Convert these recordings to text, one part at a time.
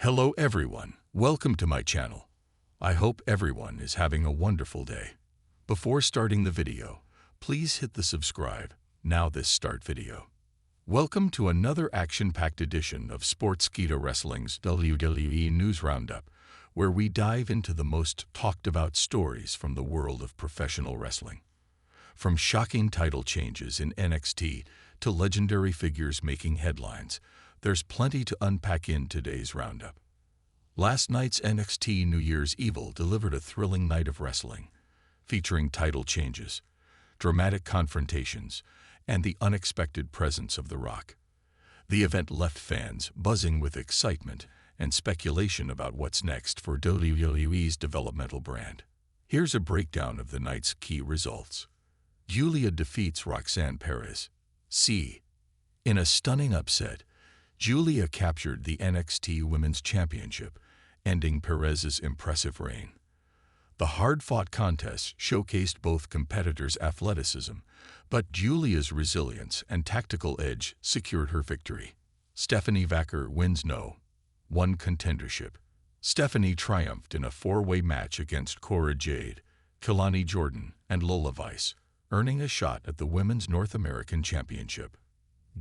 Hello everyone, welcome to my channel. I hope everyone is having a wonderful day. Before starting the video, please hit the subscribe. Now this start video. Welcome to another action-packed edition of Sportskeeda Wrestling's WWE News Roundup, where we dive into the most talked-about stories from the world of professional wrestling. From shocking title changes in NXT to legendary figures making headlines, there's plenty to unpack in today's roundup. Last night's NXT New Year's Evil delivered a thrilling night of wrestling, featuring title changes, dramatic confrontations, and the unexpected presence of The Rock. The event left fans buzzing with excitement and speculation about what's next for WWE's developmental brand. Here's a breakdown of the night's key results. Julia defeats Roxanne Perez. In a stunning upset, Julia captured the NXT Women's Championship, ending Perez's impressive reign. The hard-fought contest showcased both competitors' athleticism, but Julia's resilience and tactical edge secured her victory. Stephanie Vaquer wins No. 1 contendership. Stephanie triumphed in a four-way match against Cora Jade, Kelani Jordan, and Lola Vice, earning a shot at the Women's North American Championship.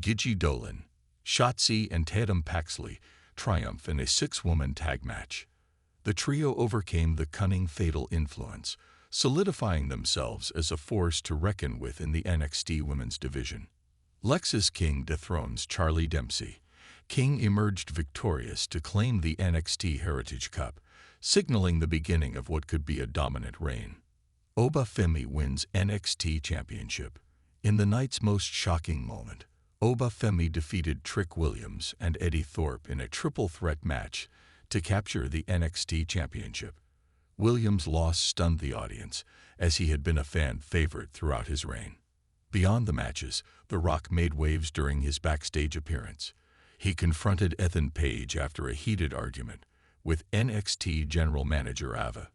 Gigi Dolan, Shotzi, and Tatum Paxley triumph in a six-woman tag match. The trio overcame the cunning Fatal Influence, solidifying themselves as a force to reckon with in the NXT Women's division. Lexis King dethrones Charlie Dempsey. King emerged victorious to claim the NXT Heritage Cup, signaling the beginning of what could be a dominant reign. Oba Femi wins NXT Championship. In the night's most shocking moment, Oba Femi defeated Trick Williams and Eddie Thorpe in a triple threat match to capture the NXT Championship. Williams' loss stunned the audience, as he had been a fan favorite throughout his reign. Beyond the matches, The Rock made waves during his backstage appearance. He confronted Ethan Page after a heated argument with NXT General Manager Ava.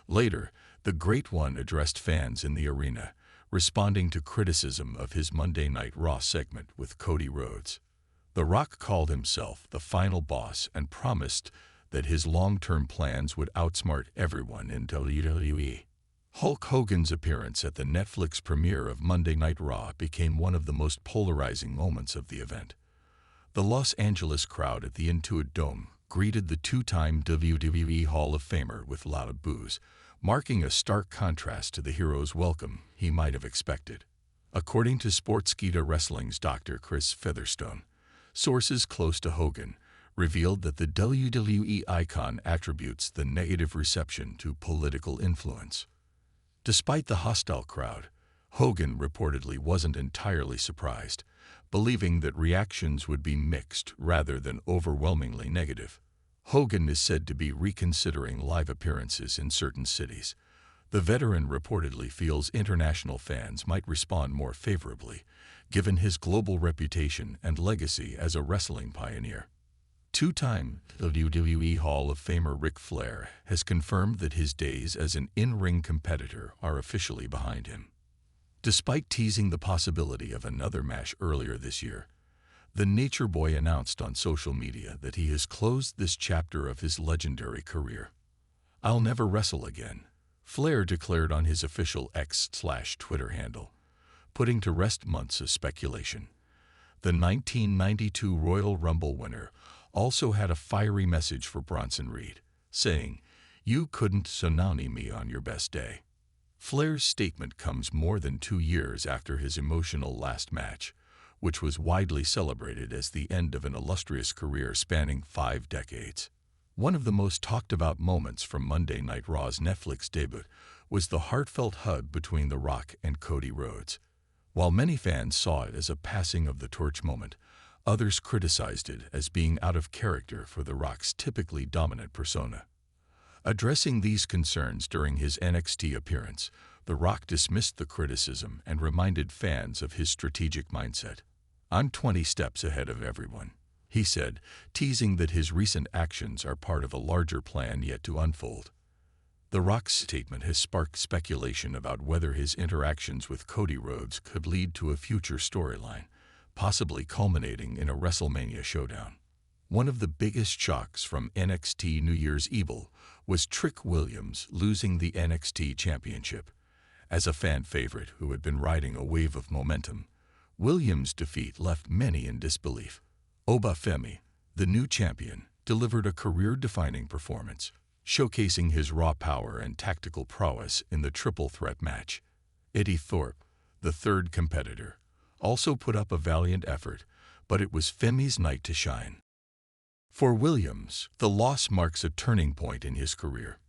Later, the Great One addressed fans in the arena, responding to criticism of his Monday Night Raw segment with Cody Rhodes. The Rock called himself the final boss and promised that his long-term plans would outsmart everyone in WWE. Hulk Hogan's appearance at the Netflix premiere of Monday Night Raw became one of the most polarizing moments of the event. The Los Angeles crowd at the Intuit Dome greeted the two-time WWE Hall of Famer with loud boos, marking a stark contrast to the hero's welcome he might have expected. According to Sportskeeda Wrestling's Dr. Chris Featherstone, sources close to Hogan revealed that the WWE icon attributes the negative reception to political influence. Despite the hostile crowd, Hogan reportedly wasn't entirely surprised, believing that reactions would be mixed rather than overwhelmingly negative. Hogan is said to be reconsidering live appearances in certain cities. The veteran reportedly feels international fans might respond more favorably, given his global reputation and legacy as a wrestling pioneer. Two-time WWE Hall of Famer Ric Flair has confirmed that his days as an in-ring competitor are officially behind him. Despite teasing the possibility of another match earlier this year, the Nature Boy announced on social media that he has closed this chapter of his legendary career. "I'll never wrestle again," Flair declared on his official X/Twitter handle, putting to rest months of speculation. The 1992 Royal Rumble winner also had a fiery message for Bronson Reed, saying, "You couldn't tsunami me on your best day." Flair's statement comes more than 2 years after his emotional last match, which was widely celebrated as the end of an illustrious career spanning 5 decades. One of the most talked-about moments from Monday Night Raw's Netflix debut was the heartfelt hug between The Rock and Cody Rhodes. While many fans saw it as a passing of the torch moment, others criticized it as being out of character for The Rock's typically dominant persona. Addressing these concerns during his NXT appearance, The Rock dismissed the criticism and reminded fans of his strategic mindset. "I'm 20 steps ahead of everyone," he said, teasing that his recent actions are part of a larger plan yet to unfold. The Rock's statement has sparked speculation about whether his interactions with Cody Rhodes could lead to a future storyline, possibly culminating in a WrestleMania showdown. One of the biggest shocks from NXT New Year's Evil was Trick Williams losing the NXT Championship. As a fan favorite who had been riding a wave of momentum, Williams' defeat left many in disbelief. Obafemi, the new champion, delivered a career-defining performance, showcasing his raw power and tactical prowess in the triple threat match. Eddie Thorpe, the third competitor, also put up a valiant effort, but it was Femi's night to shine. For Williams, the loss marks a turning point in his career.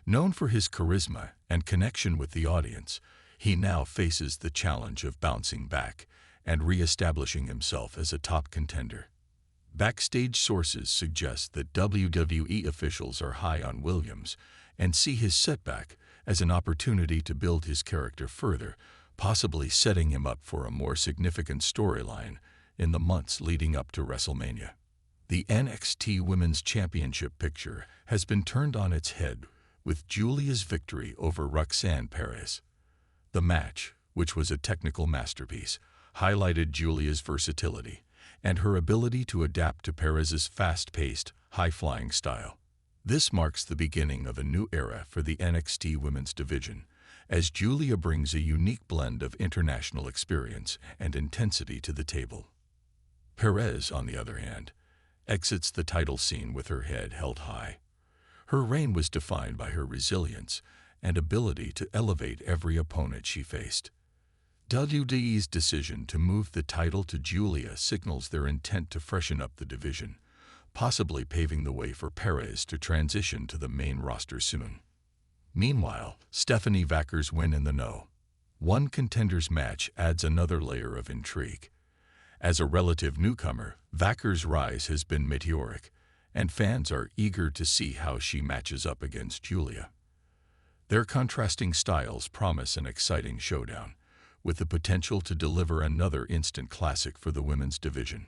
Known for his charisma and connection with the audience, he now faces the challenge of bouncing back and re-establishing himself as a top contender. Backstage sources suggest that WWE officials are high on Williams and see his setback as an opportunity to build his character further, possibly setting him up for a more significant storyline in the months leading up to WrestleMania. The NXT Women's Championship picture has been turned on its head with Julia's victory over Roxanne Perez. The match, which was a technical masterpiece, highlighted Julia's versatility and her ability to adapt to Perez's fast-paced, high-flying style. This marks the beginning of a new era for the NXT Women's division, as Julia brings a unique blend of international experience and intensity to the table. Perez, on the other hand, exits the title scene with her head held high. Her reign was defined by her resilience and ability to elevate every opponent she faced. WWE's decision to move the title to Julia signals their intent to freshen up the division, possibly paving the way for Perez to transition to the main roster soon. Meanwhile, Stephanie Vacker's win in the know. One contender's match adds another layer of intrigue. As a relative newcomer, Vacker's rise has been meteoric, and fans are eager to see how she matches up against Julia. Their contrasting styles promise an exciting showdown, with the potential to deliver another instant classic for the women's division.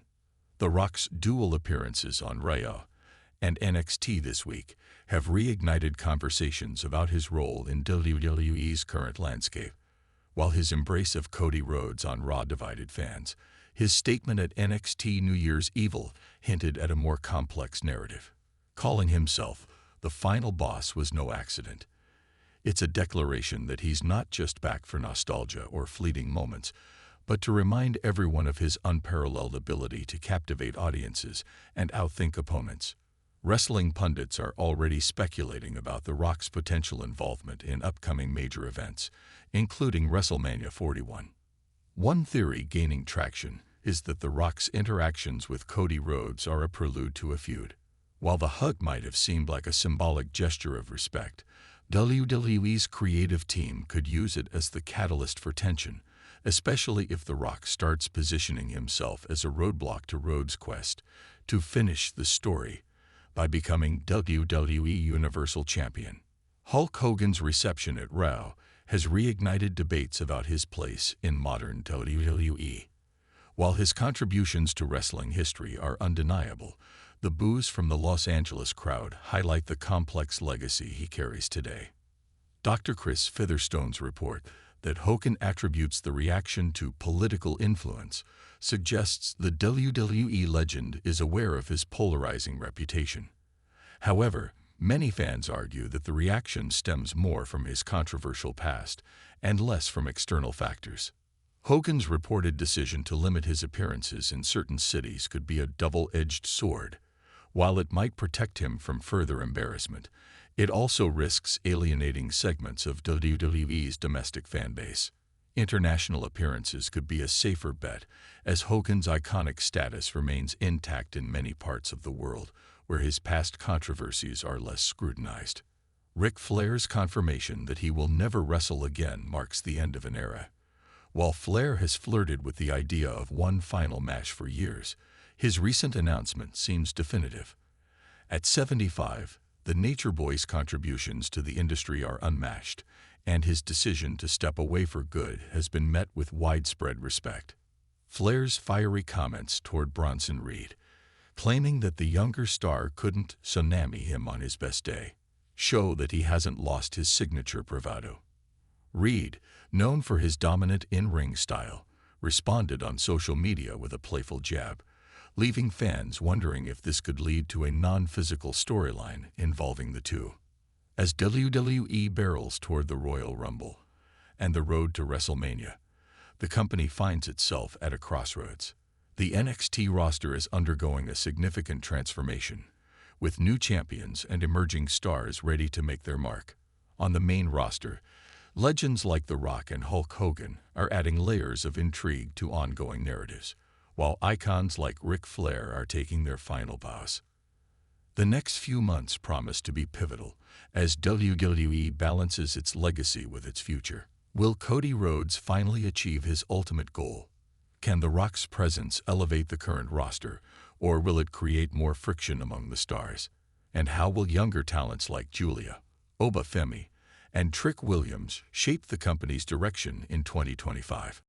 The Rock's dual appearances on Raw and NXT this week have reignited conversations about his role in WWE's current landscape. While his embrace of Cody Rhodes on Raw divided fans, his statement at NXT New Year's Evil hinted at a more complex narrative. Calling himself the final boss was no accident. It's a declaration that he's not just back for nostalgia or fleeting moments, but to remind everyone of his unparalleled ability to captivate audiences and outthink opponents. Wrestling pundits are already speculating about The Rock's potential involvement in upcoming major events, including WrestleMania 41. One theory gaining traction is that The Rock's interactions with Cody Rhodes are a prelude to a feud. While the hug might have seemed like a symbolic gesture of respect, WWE's creative team could use it as the catalyst for tension, especially if The Rock starts positioning himself as a roadblock to Rhodes' quest to finish the story by becoming WWE Universal Champion. Hulk Hogan's reception at Raw has reignited debates about his place in modern WWE. While his contributions to wrestling history are undeniable, the boos from the Los Angeles crowd highlight the complex legacy he carries today. Dr. Chris Featherstone's report that Hogan attributes the reaction to political influence suggests the WWE legend is aware of his polarizing reputation. However, many fans argue that the reaction stems more from his controversial past and less from external factors. Hogan's reported decision to limit his appearances in certain cities could be a double-edged sword. While it might protect him from further embarrassment, it also risks alienating segments of WWE's domestic fan base. International appearances could be a safer bet, as Hogan's iconic status remains intact in many parts of the world, where his past controversies are less scrutinized. Ric Flair's confirmation that he will never wrestle again marks the end of an era. While Flair has flirted with the idea of one final match for years, his recent announcement seems definitive. At 75, the Nature Boy's contributions to the industry are unmatched, and his decision to step away for good has been met with widespread respect. Flair's fiery comments toward Bronson Reed, claiming that the younger star couldn't tsunami him on his best day, show that he hasn't lost his signature bravado. Reed, known for his dominant in-ring style, responded on social media with a playful jab, leaving fans wondering if this could lead to a non-physical storyline involving the two. As WWE barrels toward the Royal Rumble and the road to WrestleMania, the company finds itself at a crossroads. The NXT roster is undergoing a significant transformation, with new champions and emerging stars ready to make their mark. On the main roster, legends like The Rock and Hulk Hogan are adding layers of intrigue to ongoing narratives, while icons like Ric Flair are taking their final bows. The next few months promise to be pivotal as WWE balances its legacy with its future. Will Cody Rhodes finally achieve his ultimate goal? Can The Rock's presence elevate the current roster, or will it create more friction among the stars? And how will younger talents like Julia, Oba Femi, and Trick Williams shape the company's direction in 2025?